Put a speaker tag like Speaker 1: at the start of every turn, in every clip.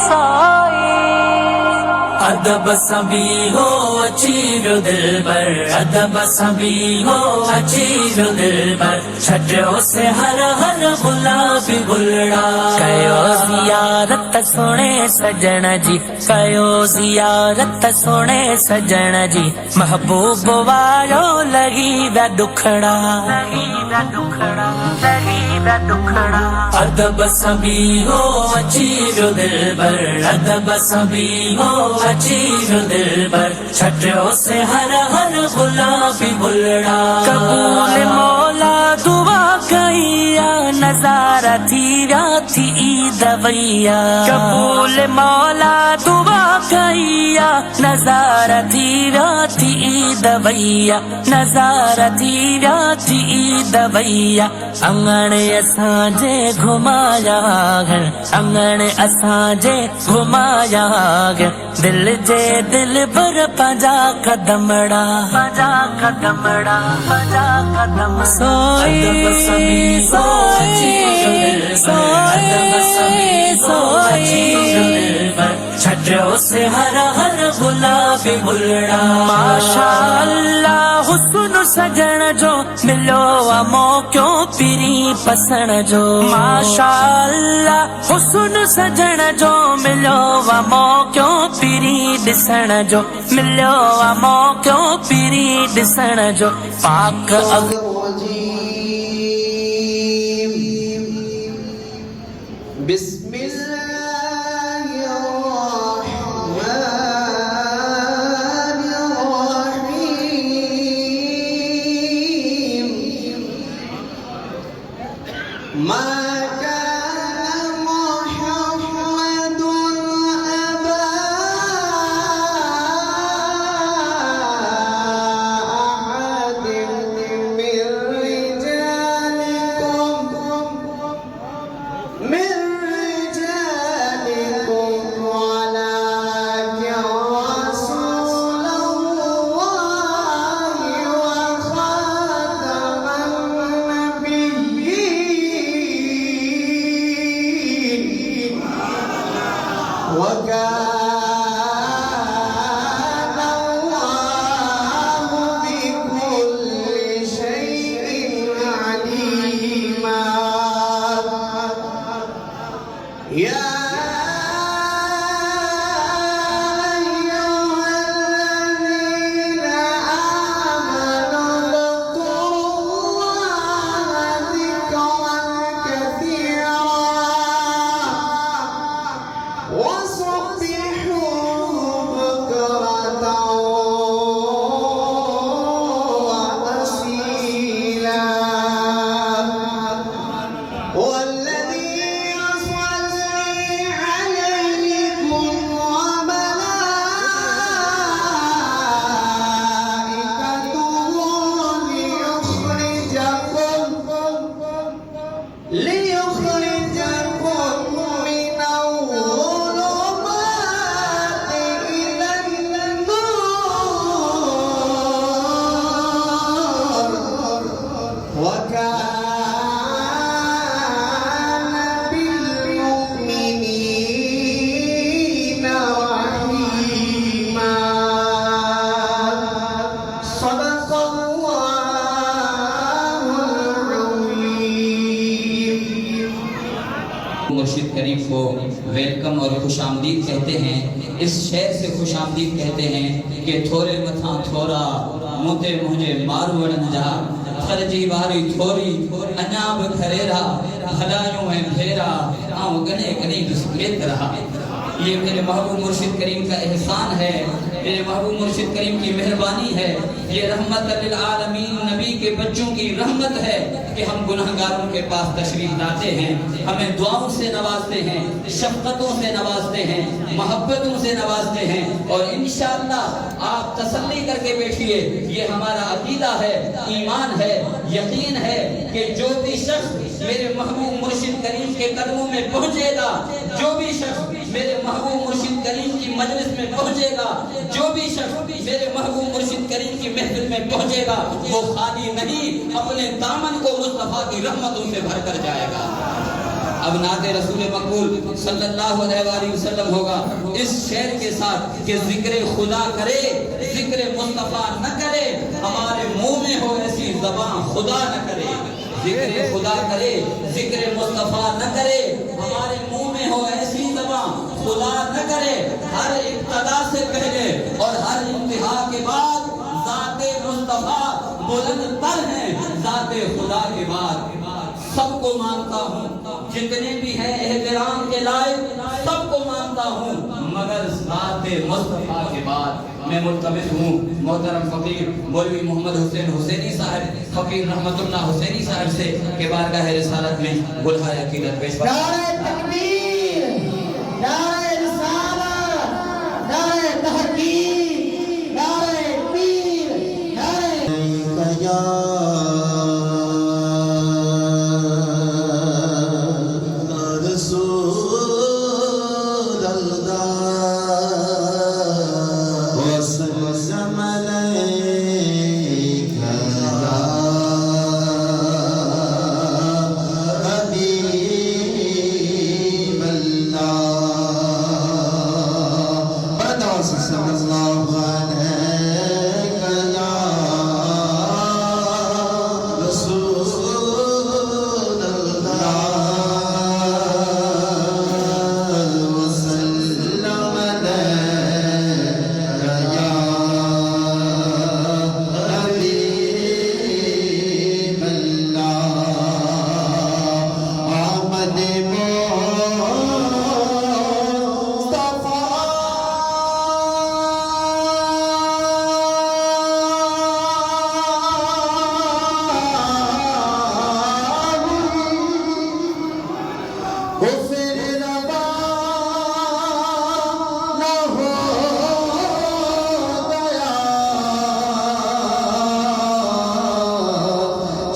Speaker 1: साई।
Speaker 2: अदब सभी हो अचीरो दिल पर, अदब सभी हो अचीरो दिल पर, छटो से हर हर गुलाबी बुलड़ा।
Speaker 1: कयो ज़ियारत सोने सजण जी, कयो ज़ियारत सोने सजण जी, महबूब वारो लगी व दुखड़ा, लगी व दुखड़ा, लगी व दुखड़ा।
Speaker 2: अदब सभी हो अचीरो दिल पर, अदब सभी हो अचीरो दिल पर, छटो से हर हर गुलाबी बुलड़ा।
Speaker 1: कबूल मौला दुआ कईया, नजारा थी ईद वैया। कबूल मौला दुआ कईया, नजारा थी ईद वैया, नजारा थी ईद वैया। अंगण असांजे घुमाया घर, अंगण असांजे घुमाया घर, दिल जे दिल पर पंजा कदमड़ा, पंजा कदमड़ा, पंजा कदम। सोई सोई सोई सोई,
Speaker 2: छटो से हर हर गुलाबी बुलड़ा।
Speaker 1: माशाअल्लाह हुस्न सजण जो मिलो मौक़ो पिरी पसण जो। माशाअल्लाह हुस्न सजण जो मिलो मौक़ो पिरी ॾिसण जो, मिलो मौक़ो पिरी ॾिसण जो। पाक
Speaker 3: मुर्शिद करीम को वेलकम और खुशामदीद कहते हैं। इस शेर से खुशामदीद कहते हैं कि थोरे मथा थोरा मुते मुझे मारू वड़न जा, खरजी वारी थोरी अञा बि खरेरा, भलायूं ऐं फेरा आऊं गने गने दुस्केत रहा। ये मेरे महबूब मुर्शिद करीम का एहसान है, मेरे महबूब मुर्शिद करीम की मेहरबानी है। ये रहमत लिल आलमीन नबी के बच्चों की रहमत है कि हम गुनहगारों के पास तशरीफ लाते हैं, हमें दुआओं से नवाजते हैं, शफ़क़तों से नवाजते हैं, मोहब्बतों से नवाजते हैं। और इंशाअल्लाह आप तसल्ली करके बैठिए, ये हमारा अकीदा है, ईमान है, यकीन है कि जो भी शख्स मेरे महबूब मुर्शिद करीम के कदमों में पहुंचेगा, जो भी शख्स मेरे महबूब मुर्शिद करीम की मजलिस में पहुंचेगा, जो भी शख्स मेरे महबूब मुर्शिद करीम की महफिल में पहुंचेगा, वो खाली नहीं अपने दामन को मुस्तफा की रहमतों से भर कर जाएगा। अब नाते रसूल मकबूल सल्लल्लाहु अलैहि वसल्लम होगा इस शेर के साथ कि जिक्र खुदा करे, जिक्र मुस्तफा न करे, हमारे मुंह में हो ऐसी ज़बान खुदा न करे। जिक्र खुदा करे, जिक्र मुस्तफा न करे, हमारे मुंह में हो ऐसी ज़बान खुदा न करे। हर इब्तदा से पहले और हर इंतहा के बाद ज़ाते मुस्तफा बुलंद तर है, ज़ाते खुदा के बाद। सबको मानता हूँ, जितने भी हैं एहतराम के लायक, सबको मानता हूँ, मगर ज़ाते मुस्तफा के बाद। मैं मुल्तमिस हूँ मोहतरम फ़कीर मौलवी मोहम्मद हुसैन हुसैनी साहब, फ़कीर रहमतुल्लाह हुसैनी साहब से के बारगाह रिसालत में गुलहार अकीदत पेश कर।
Speaker 4: नारे तकबीर, नारे रिसालत, नारे तहकीक, नारे पीर, नारे
Speaker 5: या रसूल अल्लाह वसल्लम अलैका या हबीब अल्लाह बदा सल्लल्लाहु अलैका या रसूल अल्लाह वसल्लम अलैका या हबीब अल्लाह आमद मुस्तफा फिर रवाना हो गया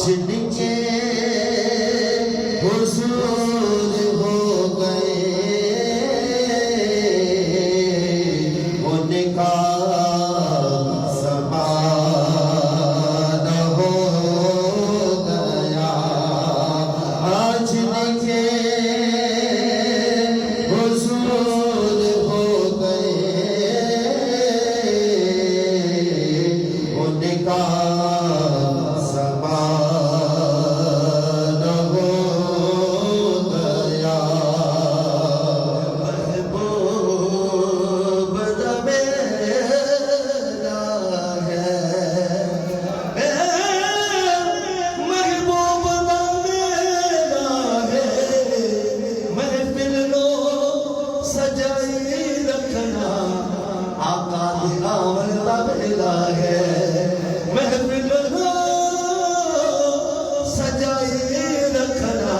Speaker 5: जिनके हुजूर हो गए उनका ज़माना हो गया जिनके हुजूर हो गए उनका ज़माना हो गया महबूब मेरा है महबूब मेरा है महफिल लो सजाई रखना आका दिखावता मेरा है महफिल लो सजाई रखना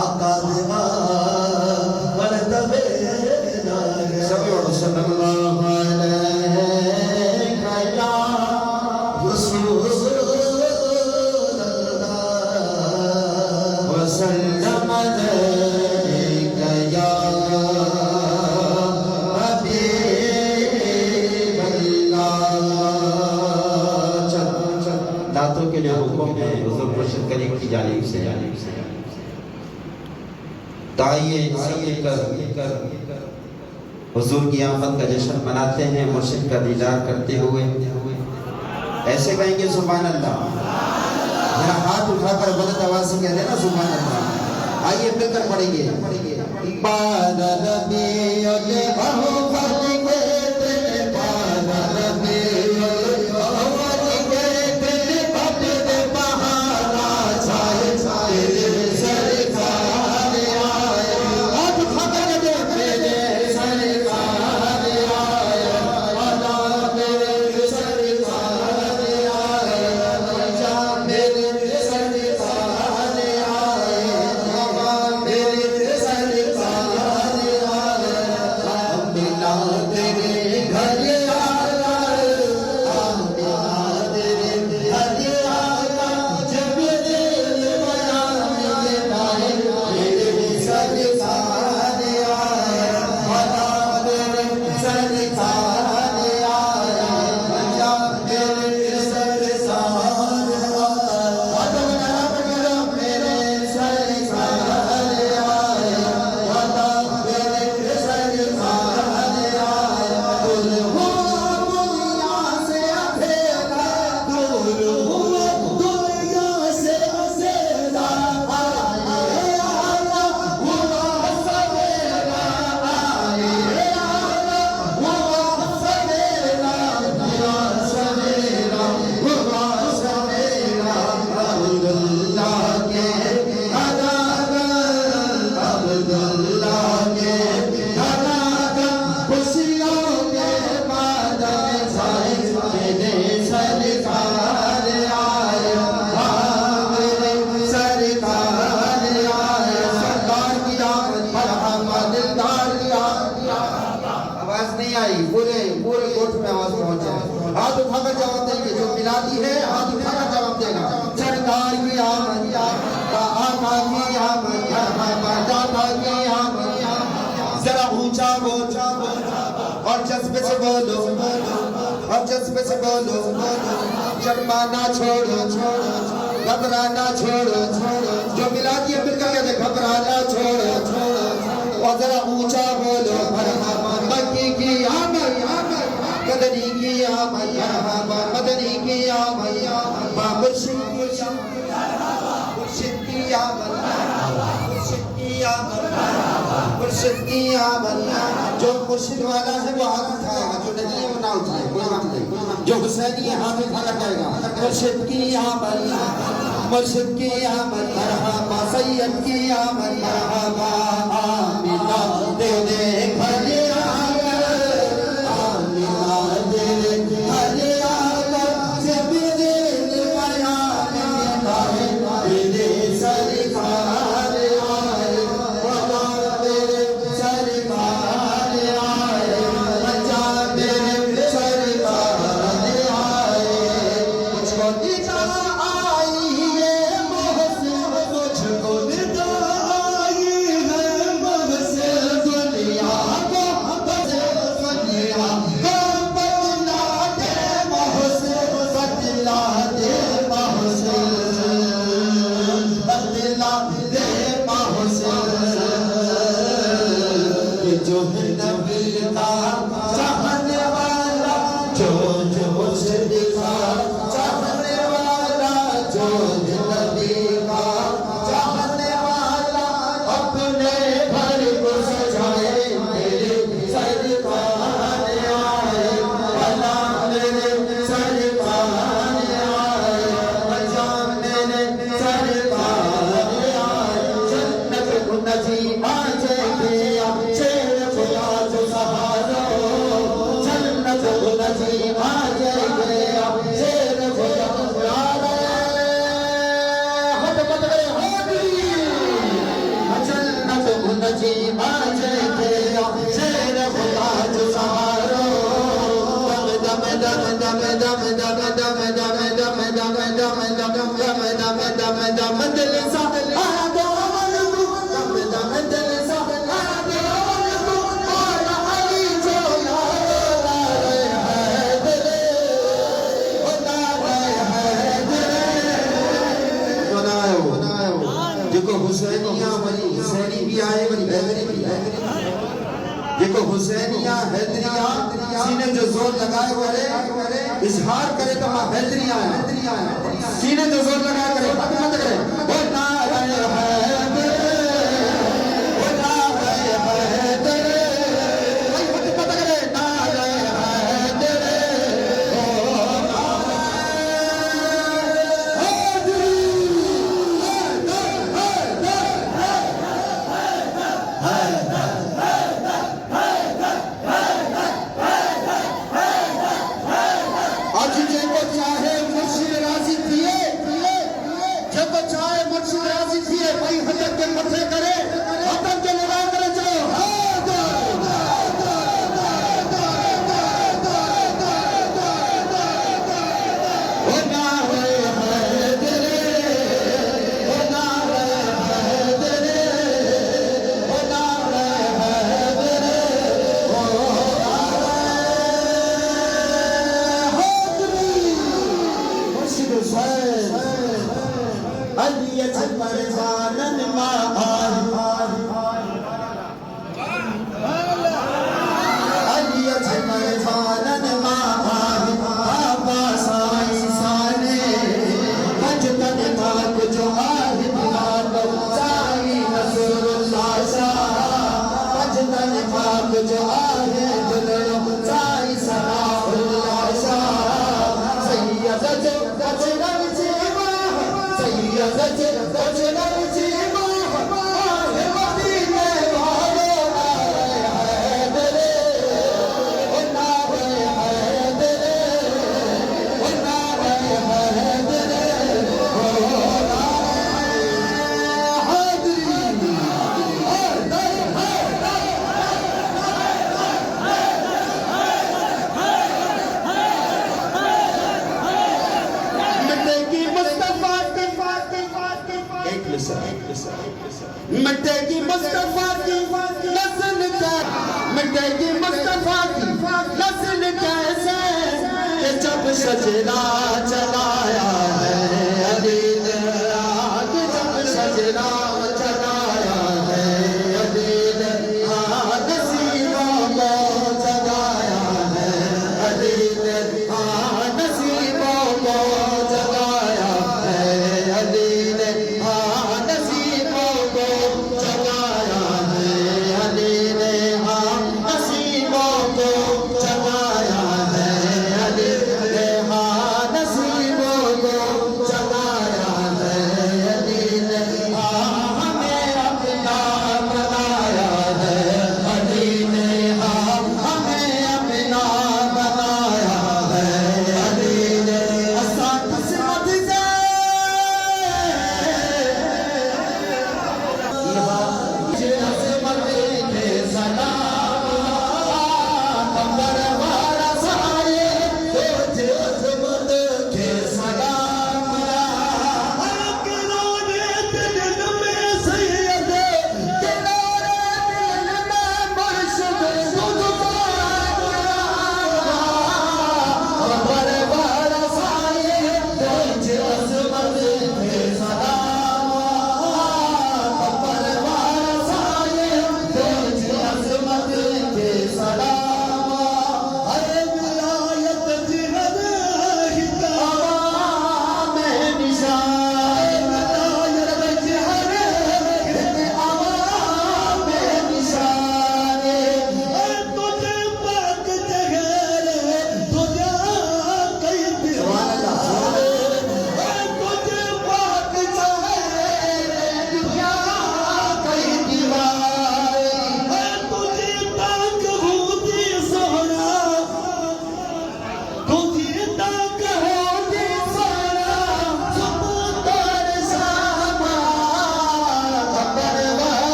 Speaker 5: आका दिखावता मेरा है सल्लल्लाहु अलैका या रसूल अल्लाह वसल्लम अलैका या हबीब अल्लाह। दातों के लिए हुक्म है हुजूर मुर्शिद करीम की जानिब से ताइए कर हुजूर की आमद का जश्न मनाते हैं मुर्शिद का दीदार करते हुए ऐसे कहेंगे सुभान अल्लाह। जरा हाथ उठाकर बुलंद आवाज से कह देना सुभान अल्लाह। आइए मिलकर पढ़ेंगे पारा रबीउल अव्वल के दिन पारा रबीउल अव्वल के दिन बदर बहारा छाए छाए सरकार आए हाथ उठाकर दे मेरे सरकार आए अदा मेरे सरकार आए जा मेरे सरकार आए बाबा मेरे सरकार आए नहीं आई, पूरे पूरे कोर्ट में आवाज पहुंचे। हाथ उठाकर जवाब देंगे, जो मिलादी है हाथ उठाकर जवाब देगा। सरकार की आमद, आका की आमद, दाता की आमद। जरा ऊंचा बोलो और जज्बे से बोलो, और जज्बे से बोलो। शर्माना छोड़ो, घबराना छोड़ो, जो मिलादी है मिलकर कहते घबराना छोड़ो। और जरा ऊंचा बोलो, मक्की की आमद, मदनी की आमद, मदनी की आमद, मुर्शिद की आमद, मुर्शिद की आमद, मुर्शिद की आमद। जो मुर्शिद वाला है वो हाथ उठाएगा, जो नहीं है वो ना उठाए, कोई बात नहीं। जो हुसैनी है हाथ उठाना कहेगा। मुर्शिद की आमद, मुर्शिद की आमद, मरहबा सैयद की आमद, मरहबा आमिना दे दे भले आगर, आमिना दे दे भले आगर। जब दिल बयान निभाए मेरे सरकार आए, वला मेरे सरकार आए, बचा मेरे सरकार आए। मुझको दिखा आई ये मोहसिन, मुझको दिखा आई है मोहसिन। दुनिया को दुनिया को बदला दे मोहसिन, बदला दे मोहसिन, बदला दे मोहसिन। ये जो है नबी का चाहने वाला, जो मुझे दिखा चाहने वाला, जो नबी का चाहने वाला, अपने घर को सजाए मेरे सरकार आए, भला मेरे सरकार आए, बचा मेरे सरकार आए। जन्नत को नजीब आ जाएगा, शेर खुदा जो सहारो। जन्नत को नजीब आ जाएगा, शेर खुदा जो सहारो। हट मत गए होगी, जन्नत को नजीब आ जाएगा, शेर खुदा जो सहारो। दम दम दम दम दम दम दम दम दम दम दम दम दम दम दम दिल सा आ दो, दम दम दिल सा आ दो। और अली जो ला रहे हैं दिल, ओ ला रहे हैं दिल। बनायो देखो हुसैनिया वली हुसैनी भी आए, वली हैदरी भी आए। देखो हुसैनिया हैदरिया सीने जो जोर लगाए वाले इजहार करे तो मां हैदरिया है। सीने जो जोर लगाए करे मत करे, वो ना रहे हैदर, वो ना रहे हैदर, मत करे ना रहे हैदर, ओ ना रहे आज जिनको चाहे मुर्शिद राजी किए, जब चाहे मुर्शिद राजी किए, भाई हजरत के मथे करे, हतम के लगा करे जाओ। हो ना रहे हैदर, हो ना रहे हैदर, हो ना रहे हैदर, हो ना रहे मुर्शिद हुसैन। अलियत पर जानन मार, अलियत पर जानन मार, बाबा साई साने बचतन माक जो आहे बिलाल साई नसरुल्लाह शाह। बचतन माक जो आहे बिलाल साई सलाहुल्लाह शाह। सैयद जो बचतन जीवा, सैयद जो बचतन जीवा, आहे मदीने वाले आए हैदर, ओ ना रहे हैदर, ओ ना रहे हैदर, ओ ना रहे हैदरी। मुस्तफा की नस्ल का मिटेगी मुस्तफा की नस्ल कैसे कि जब सजना चलाया है अली ने आग जब सजना चलाया है अली ने आग नसीबों को जगाया है अली ने नसीबों को जगाया है अली ने नसीबों को जगाया है अली ने नसीबों को जगाया है अली ने नसीबों को जगाया है अली ने हमें अपना बनाया है अली ने हमें अपना बनाया है अली ने असा किस्मत से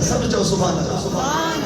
Speaker 5: समझो सुभान अल्लाह सुभान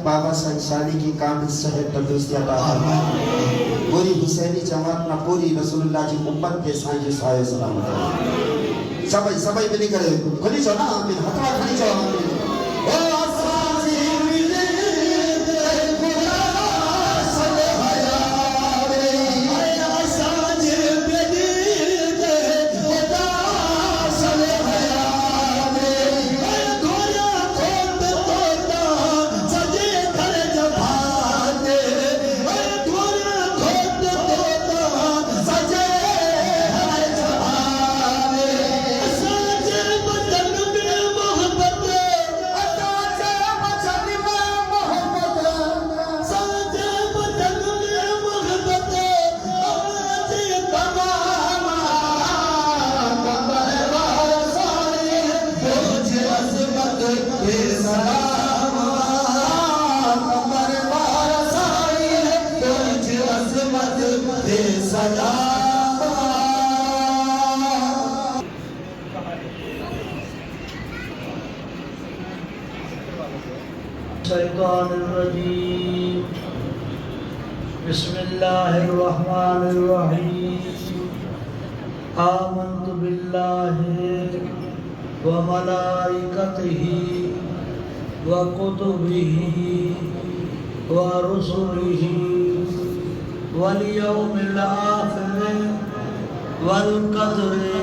Speaker 5: बाबा संसारी की कांड सहित तंदुरुस्ती अता फरमाए पूरी हुसैनी जमात ना पूरी रसूलुल्लाह जी उम्मत के साईं सायो सलामत सबै सबै मिली करे खुली छो ना आमीन हथवा खुली छो आमीन ओ असाजी मिले खुदा सल हया रे असाजी मिले खुदा सल हया रे गोरा खोट तोता सजे घर जभाते गोरा खोट तोता
Speaker 6: शैतानिर्रजीम बिस्मिल्लाहिर्रहमानिर्रहीम आमन्तु बिल्लाहि व मलाइकतिहि व कुतुबिहि व रुसुलिहि वल यौमिल आखिर वल क़द्रि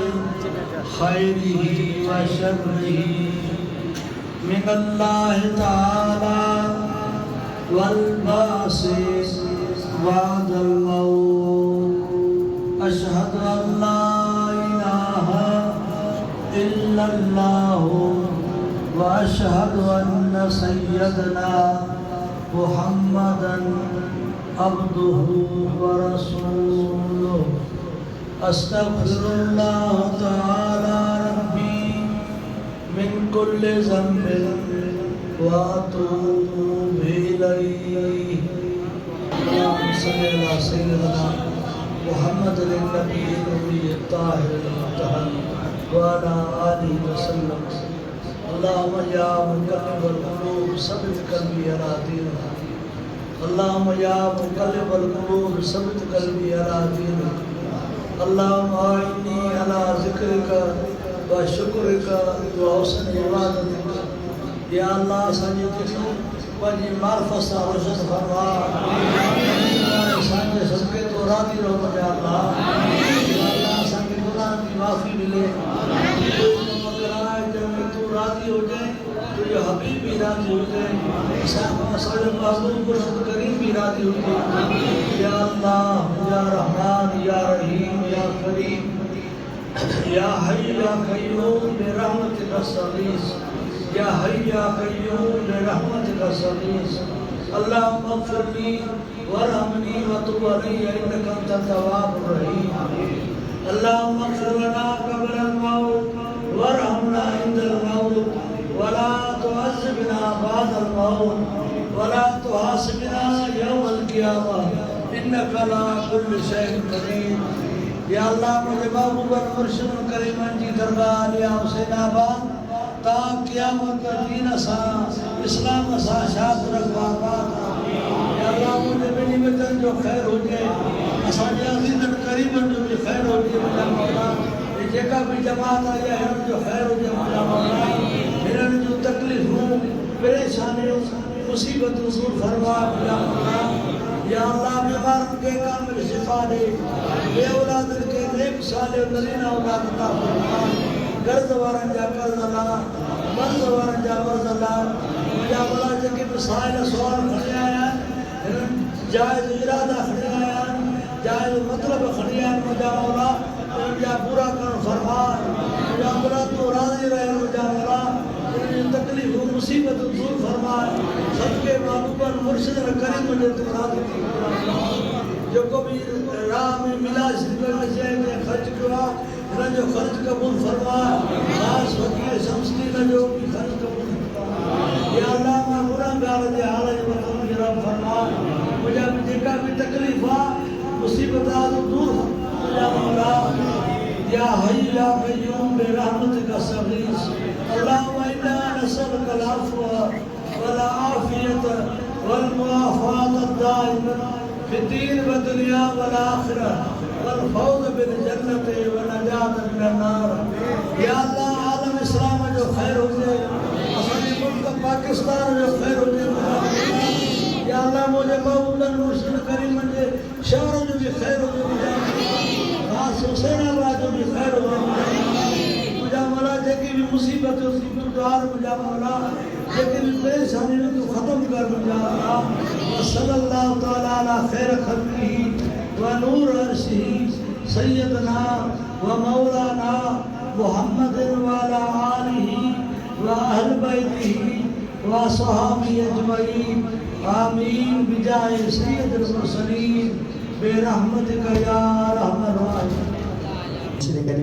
Speaker 6: खैरिहि व शर्रिहि मिनल्लाहि तआला वल बासी बादल मौत अशहदु अल्ला इलाहा इल्लल्लाह व अशहदु अन्न सय्यदना मुहम्मदन अब्दुहु व रसूलुहु अस्तगफिरुल्लाह तआला रब्बी मिन कुल्लि ज़ंबिन व अतूबु इलैहि अल्लाहुम्मा सल्लि अला सय्यिदिना मुहम्मदिन नबिय्यिल उम्मिय्यित ताहिरिल मुतहहर व अला आलिहि व सल्लम अल्लाहुम्मा या मुक़ल्लिबल क़ुलूब सब्बित क़ल्बी अला दीनिक अल्लाहुम्मा या मुक़ल्लिबल क़ुलूब सब्बित क़ल्बी अला दीनिक अल्लाहुम्मा इन्नी अला ज़िक्रिका व शुक्रिका व हुस्नि इबादतिक या अल्लाह असांजी दिलियूं पंहिंजी मार्फत सां रोशन फरमा असांजे सदके तो राज़ी रहो या अल्लाह असांखे गुनाहनि जी माफ़ी मिले तू राज़ी हुजे तुंहिंजो हबीब बि राज़ी हुजे असांजो महबूब मुर्शिद करीम बि राज़ी हुजे या अल्लाह या रहमान या रहीम या करीम या हय्य या क़य्यूम बिरहमतिक अस्तगीस या हय्य या क़य्यूम बिरहमतिक अस्तगीस अल्लाहुम्मा अग़फ़िरली वरहमनी वतुब अलैया इन्नका अंतत तव्वाबुर रहीम अल्लाहुम्मा अग़फ़िर लना क़ब्ल अल-मौत वरहमना इंदल मौत वला तुअज़्ज़िबना बअदल मौत वला तुहासिबना यौमल क़ियामह इन्नका अला कुल्लि शैइन क़दीर या अल्लाह मुझे महबूब मुर्शिद करीम जी दरगाह आलिया हुसैनाबाद ता क़यामत दीन सा इस्लाम सा शाद रखवा या अल्लाह मुझे बिनी वतन जो खैर हुजे असांजे अज़ीज़न करीमन जो भी खैर हुजे मुंहिंजा मौला जेका भी जमात आई है हिननि जो खैर हुजे मुंहिंजा मौला हिननि जूं तकलीफ़ूं परेशानियूं मुसीबतूं दूर फरमा मुंहिंजा मौला या अल्लाह बीमारनि खे कामिल शिफ़ा ॾे बेऔलादनि खे नेक सालिह नरीना औलाद अता फरमा कर्ज़ वारनि जा कर्ज़ अला मर्ज़ वारनि जा मर्ज़ अला मुंहिंजा मौला जेके बि साइल सुवाल खणी आया आहिनि हिननि जाइज़ इरादा खणी आया आहिनि जाइज़ मतिलब खणी आया आहिनि मुंहिंजा मौला हिननि जा पूरा करणु फरमा मुंहिंजा मौला तूं राज़ी रहे मुंहिंजा मौला हिननि जूं तकलीफ़ूं मुसीबतूं दूर फरमा सदके महबूबनि मुर्शिदनि करीम जे तूं राज़ी थी जेको बि राह में मिला शइ में ख़र्च कयो आहे हिननि जो ख़र्च क़बूल फरमा ख़ासि वकील शमसुद्दीन जो बि ख़र्च क़बूल फरमा या अल्लाह मां गुनाहगार जे हाल जे मथां रहम फरमा मुंहिंजा बि जेका बि तकलीफ़ आहे मुसीबत आहे तूं दूर मुंहिंजा मौला या हय्य या क़य्यूम बिरहमतिक अस्तगीस अल्लाहुम्मा इन्ना नसअलुकल अफ़्व वल आफ़ियत वल मुआफ़ात अद-दाइमा في الدين والدنيا والآخرة والفوز بالجنة والنجاة من النار يا الله عالم اسلام جو خير ہو جائے اصلی ملک پاکستان جو خیر ہو جائے یا اللہ مجھے محبوب مرشد کریم جے شہر جو بھی خیر ہو جائے خاص حسین آباد جو بھی خیر ہو جائے مجھے مولا جیکی بھی مصیبت ہے اسی پر دعا مجھے مولا جیکی بھی پریشانی ہے تو ختم کر مجھے اللہ صلی اللہ تعالی علی خیر خلقہ و نور عرشہ سیدنا و مولانا محمد و علی آلہ و اہل بیتہ و صحابہ اجمعین آمین بجائے سید المرسلین برحمتک یا ارحم الراحمین